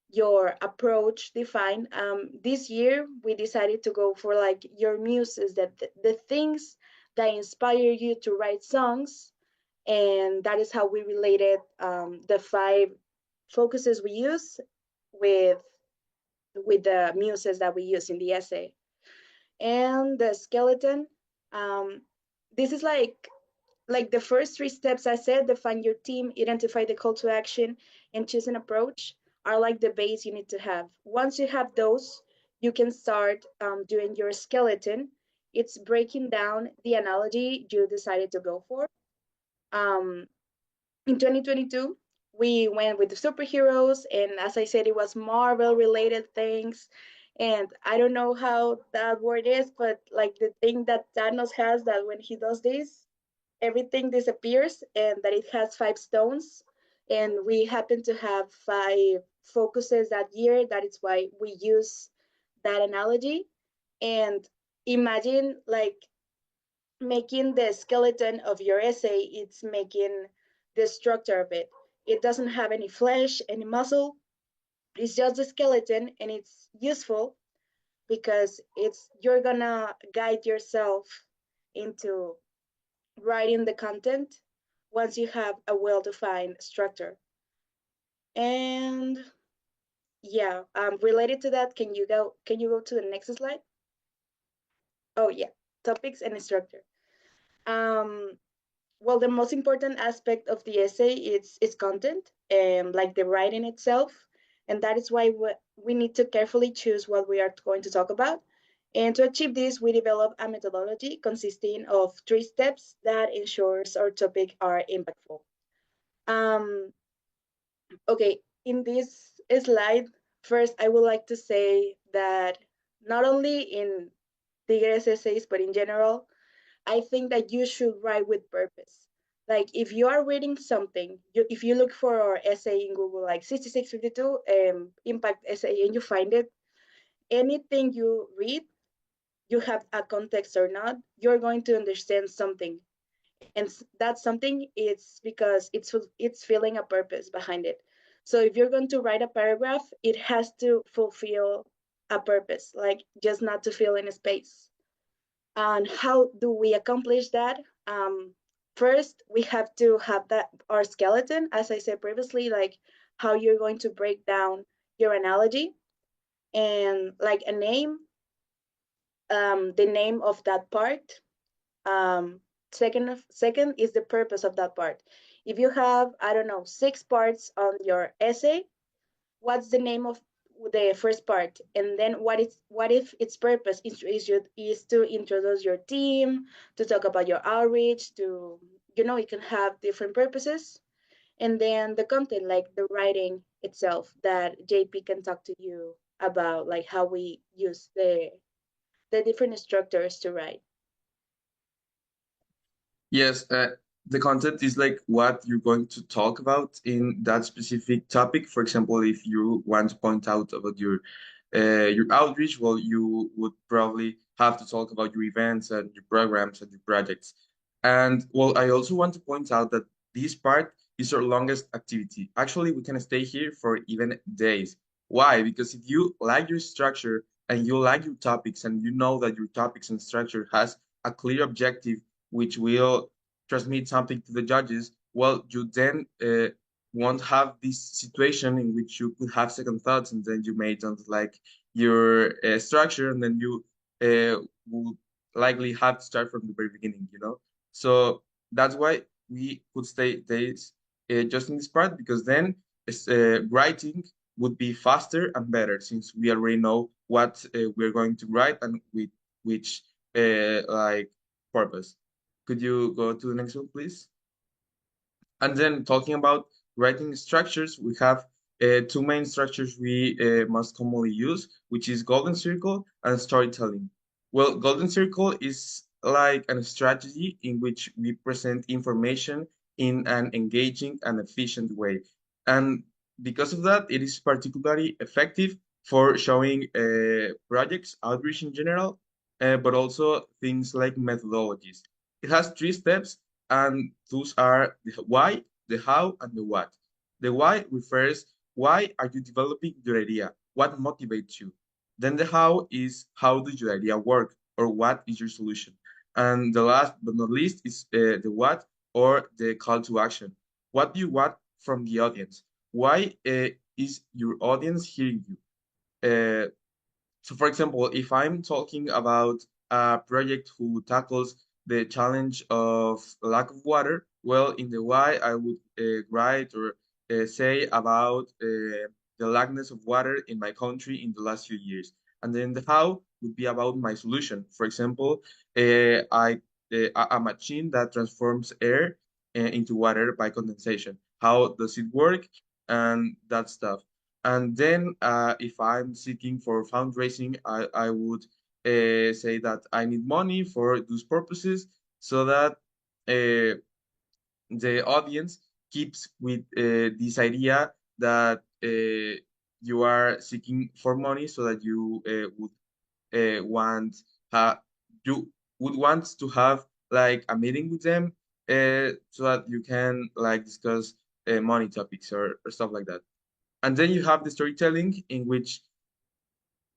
your approach defined, this year we decided to go for like your muses, that the things that inspire you to write songs. And that is how we related the five focuses we use with the muses that we use in the essay. And the skeleton, um, this is like the first three steps I said: define your team, identify the call to action, and choose an approach, are like the base you need to have. Once you have those, you can start doing your skeleton. It's breaking down the analogy you decided to go for. um, in 2022, we went with the superheroes, and as I said, it was Marvel related things. And I don't know how that word is, but like the thing that Thanos has, that when he does this, everything disappears, and that it has five stones. And we happen to have five focuses that year. That is why we use that analogy. And imagine like making the skeleton of your essay, it's making the structure of it. It doesn't have any flesh, any muscle. It's just a skeleton, and it's useful because you're gonna guide yourself into writing the content once you have a well-defined structure. And yeah, related to that, can you go to the next slide? Oh yeah, topics and structure. Um, well, the most important aspect of the essay is content and like the writing itself. And that is why we need to carefully choose what we are going to talk about. And to achieve this, we develop a methodology consisting of three steps that ensures our topic are impactful. Um, okay, in this slide, first, I would like to say that not only in Tigres essays, but in general, I think that you should write with purpose. Like if you are reading something, if you look for our essay in Google, like 6652 impact essay, and you find it, anything you read, you have a context or not, you're going to understand something. And that something is because it's feeling a purpose behind it. So if you're going to write a paragraph, it has to fulfill a purpose, like just not to fill in a space. And how do we accomplish that? First, we have to have that our skeleton, as I said previously, like how you're going to break down your analogy, and like a name, the name of that part. Second is the purpose of that part. If you have, I don't know, 6 parts on your essay, what's the name of the first part? And then what if its purpose is to introduce your team, to talk about your outreach, to it can have different purposes. And then the content, like the writing itself, that JP can talk to you about, like how we use the different structures to write. Yes, the content is like what you're going to talk about in that specific topic. For example, if you want to point out about your outreach, well, you would probably have to talk about your events and your programs and your projects. And well, I also want to point out that this part is our longest activity. Actually, we can stay here for even days. Why? Because if you like your structure and you like your topics and you know that your topics and structure has a clear objective which will transmit something to the judges, well, you then won't have this situation in which you could have second thoughts and then you may don't like your structure and then you will likely have to start from the very beginning, you know? So that's why we could stay days just in this part because then writing would be faster and better since we already know what we're going to write and with which like purpose. Could you go to the next one, please? And then talking about writing structures, we have two main structures we most commonly use, which is golden circle and storytelling. Well, golden circle is like a strategy in which we present information in an engaging and efficient way. And because of that, it is particularly effective for showing projects, outreach in general, but also things like methodologies. It has three steps and those are the why, the how, and the what. The why refers why are you developing your idea? What motivates you? Then the how is how does your idea work or what is your solution? And the last but not least is the what or the call to action. What do you want from the audience? Why is your audience hearing you? Uh, so for example, if I'm talking about a project who tackles the challenge of lack of water, well, in the why I would write or say about the lackness of water in my country in the last few years. And then the how would be about my solution. For example, a machine that transforms air into water by condensation. How does it work? And that stuff. And then if I'm seeking for fundraising, I would say that I need money for those purposes so that uh, the audience keeps with this idea that you are seeking for money so that you would want you would want to have like a meeting with them so that you can like discuss money topics or stuff like that. And then you have the storytelling in which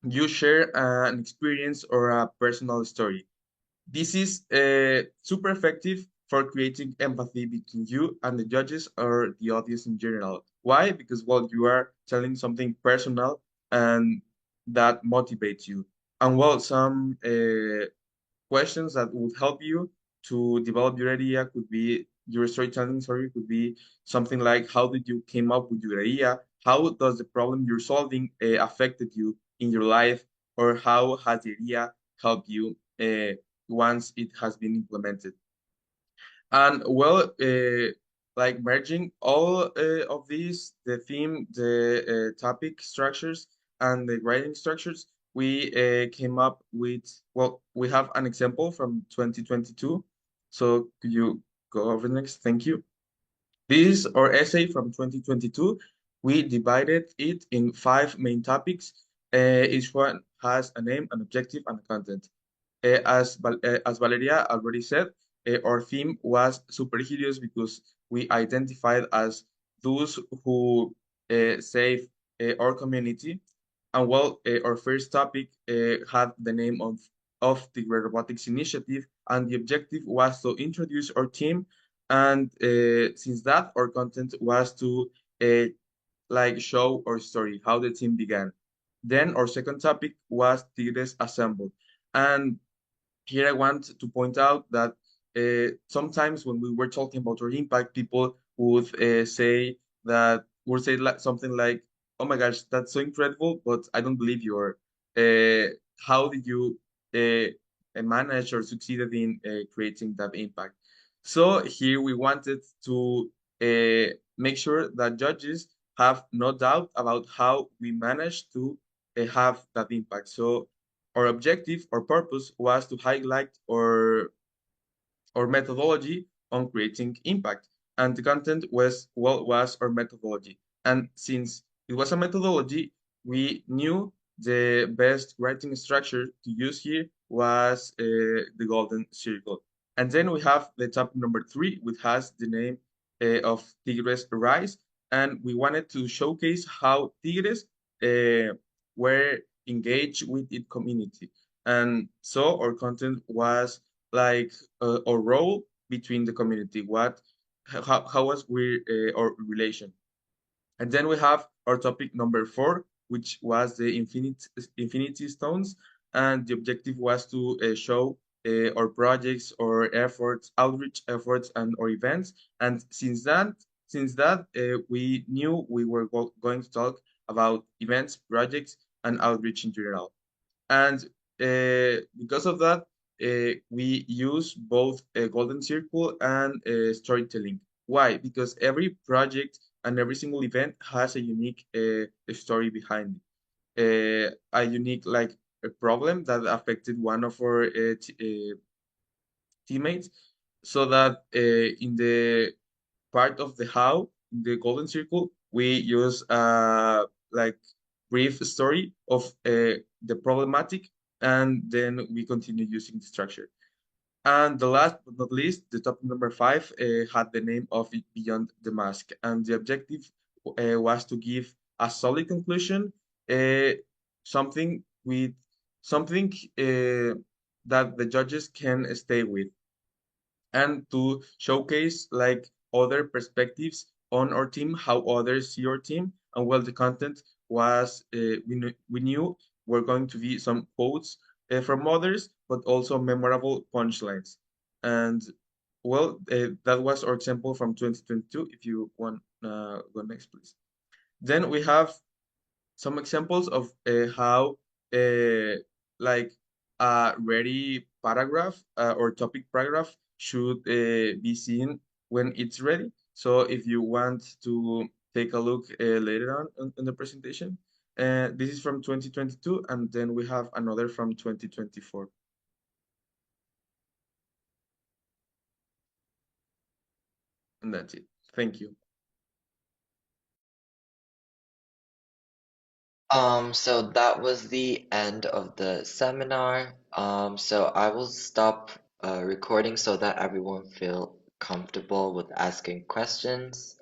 you share an experience or a personal story. This is super effective for creating empathy between you and the judges or the audience in general. Why? Because, well, you are telling something personal and that motivates you. And, well, some questions that would help you to develop your idea could be your storytelling, sorry, could be something like how did you came up with your idea? How does the problem you're solving affected you in your life? Or how has the idea helped you once it has been implemented? And well, like merging all of these, the theme, the topic structures, and the writing structures, we came up with, well, we have an example from 2022. So could you go over next? Thank you. This is our essay from 2022. We divided it in 5 main topics. Each one has a name, an objective, and a content. As Valeria already said, our theme was superheroes because we identified as those who save our community. And well, our first topic had the name of the Great Robotics Initiative, and the objective was to introduce our team. And since that, our content was to like show our story, how the team began. Then our second topic was Tigres Assembled. And here I want to point out that sometimes when we were talking about our impact, people would say something like, "Oh my gosh, that's so incredible!" But I don't believe you. Or how did you manage or succeeded in creating that impact? So here we wanted to make sure that judges have no doubt about how we managed to have that impact. So our objective or purpose was to highlight our methodology on creating impact. And the content was our methodology. And since it was a methodology, we knew the best writing structure to use here was the golden circle. And then we have the topic number 3, which has the name of Tigres Rise. And we wanted to showcase how Tigres were engaged with its community. And so our content was like our role between the community. How was our relation? And then we have our topic number 4, which was the Infinity Stones. And the objective was to show our projects, our efforts, outreach efforts, and our events. And since that, we knew we were going to talk about events, projects, and outreach in general. And because of that, we use both a golden circle and storytelling. Why? Because every project and every single event has a unique story behind it. A unique like a problem that affected one of our teammates, so that in the part of the how in the golden circle we use like brief story of the problematic, and then we continue using the structure. And the last but not least, the topic number 5 had the name of it Beyond the Mask, and the objective was to give a solid conclusion, uh, something with something that the judges can stay with, and to showcase like other perspectives on our team, how others see our team. And well, the content was we knew were going to be some quotes from others, but also memorable punchlines. And well, that was our example from 2022. If you want, go next, please. Then we have some examples of how like a ready paragraph or topic paragraph should be seen when it's ready. So if you want to take a look later on in the presentation, this is from 2022, and then we have another from 2024. And that's it. Thank you. So that was the end of the seminar. So I will stop recording so that everyone feel comfortable with asking questions.